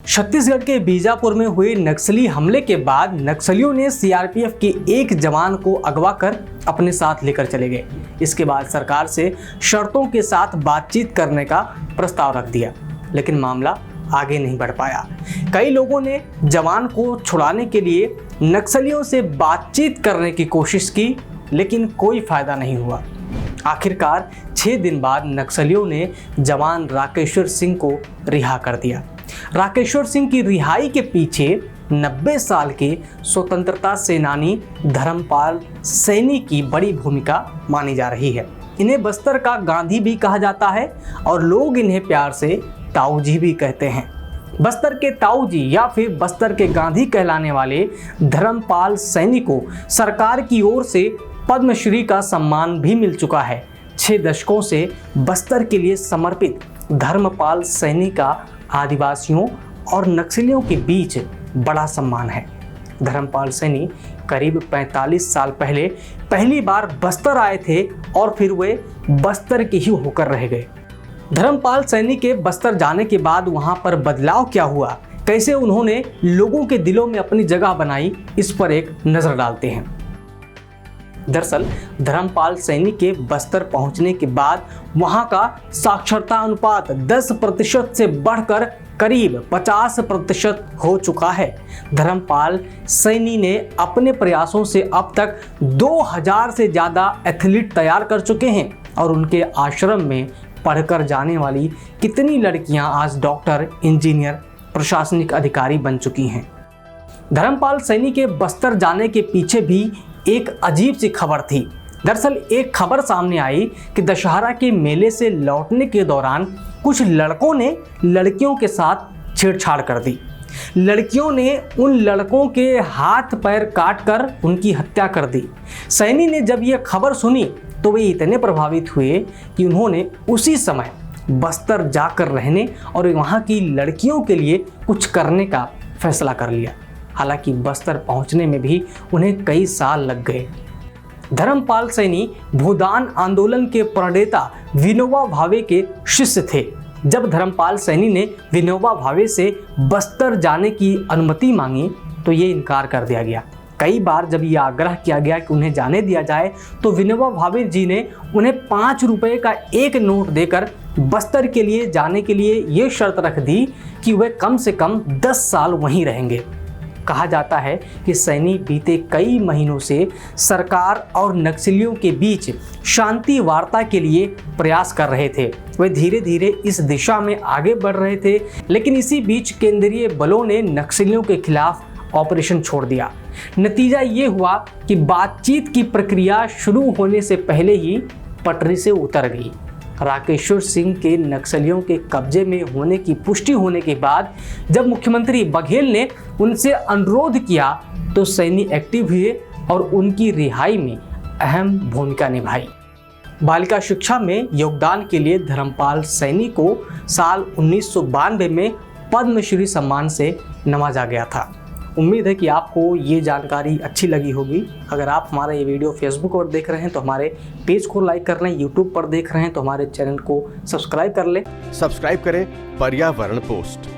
छत्तीसगढ़ के बीजापुर में हुए नक्सली हमले के बाद नक्सलियों ने सीआरपीएफ के एक जवान को अगवा कर अपने साथ लेकर चले गए। इसके बाद सरकार से शर्तों के साथ बातचीत करने का प्रस्ताव रख दिया, लेकिन मामला आगे नहीं बढ़ पाया। कई लोगों ने जवान को छुड़ाने के लिए नक्सलियों से बातचीत करने की कोशिश की, लेकिन कोई फायदा नहीं हुआ। आखिरकार 6 दिन बाद नक्सलियों ने जवान राकेश्वर सिंह को रिहा कर दिया। राकेश्वर सिंह की रिहाई के पीछे 90 साल के स्वतंत्रता सेनानी धर्मपाल सैनी की बड़ी भूमिका मानी जा रही है। इन्हें बस्तर का गांधी भी कहा जाता है और लोग इन्हें प्यार से ताऊ जी भी कहते हैं। बस्तर के ताऊ जी या फिर बस्तर के गांधी कहलाने वाले धर्मपाल सैनी को सरकार की ओर से पद्मश्री का सम्मान भी मिल चुका है। 6 दशकों से बस्तर के लिए समर्पित धर्मपाल सैनी का आदिवासियों और नक्सलियों के बीच बड़ा सम्मान है। धर्मपाल सैनी करीब 45 साल पहले पहली बार बस्तर आए थे और फिर वे बस्तर के ही होकर रह गए। धर्मपाल सैनी के बस्तर जाने के बाद वहां पर बदलाव क्या हुआ, कैसे उन्होंने लोगों के दिलों में अपनी जगह बनाई, इस पर एक नजर डालते हैं। दरअसल धर्मपाल सैनी के बस्तर पहुंचने के बाद वहां का साक्षरता अनुपात 10% से बढ़कर करीब 50% हो चुका है। धर्मपाल सैनी ने अपने प्रयासों से अब तक 2000 से ज़्यादा एथलीट तैयार कर चुके हैं और उनके आश्रम में पढ़कर जाने वाली कितनी लड़कियां आज डॉक्टर, इंजीनियर, प्रशासनिक अधिकारी बन चुकी हैं। धर्मपाल सैनी के बस्तर जाने के पीछे भी एक अजीब सी खबर थी। दरअसल एक खबर सामने आई कि दशहरा के मेले से लौटने के दौरान कुछ लड़कों ने लड़कियों के साथ छेड़छाड़ कर दी। लड़कियों ने उन लड़कों के हाथ पैर काट कर उनकी हत्या कर दी। सैनी ने जब यह खबर सुनी तो वे इतने प्रभावित हुए कि उन्होंने उसी समय बस्तर जाकर रहने और वहाँ की लड़कियों के लिए कुछ करने का फैसला कर लिया। हालांकि बस्तर पहुंचने में भी उन्हें कई साल लग गए। धर्मपाल सैनी भूदान आंदोलन के प्रणेता विनोबा भावे के शिष्य थे। जब धर्मपाल सैनी ने विनोबा भावे से बस्तर जाने की अनुमति मांगी तो ये इनकार कर दिया गया। कई बार जब ये आग्रह किया गया कि उन्हें जाने दिया जाए तो विनोबा भावे जी ने उन्हें 5 रुपए का एक नोट देकर बस्तर के लिए जाने के लिए ये शर्त रख दी कि वे कम से कम 10 साल वहीं रहेंगे। कहा जाता है कि सैनी बीते कई महीनों से सरकार और नक्सलियों के बीच शांति वार्ता के लिए प्रयास कर रहे थे। वे धीरे धीरे इस दिशा में आगे बढ़ रहे थे, लेकिन इसी बीच केंद्रीय बलों ने नक्सलियों के खिलाफ ऑपरेशन छोड़ दिया। नतीजा ये हुआ कि बातचीत की प्रक्रिया शुरू होने से पहले ही पटरी से उतर गई। राकेश्वर सिंह के नक्सलियों के कब्जे में होने की पुष्टि होने के बाद जब मुख्यमंत्री बघेल ने उनसे अनुरोध किया तो सैनी एक्टिव हुए और उनकी रिहाई में अहम भूमिका निभाई। बालिका शिक्षा में योगदान के लिए धर्मपाल सैनी को साल 1992 में पद्मश्री सम्मान से नवाजा गया था। उम्मीद है कि आपको ये जानकारी अच्छी लगी होगी। अगर आप हमारा ये वीडियो फेसबुक पर देख रहे हैं तो हमारे पेज को लाइक कर लें, यूट्यूब पर देख रहे हैं तो हमारे चैनल को सब्सक्राइब कर लें। सब्सक्राइब करें पर्यावरण पोस्ट।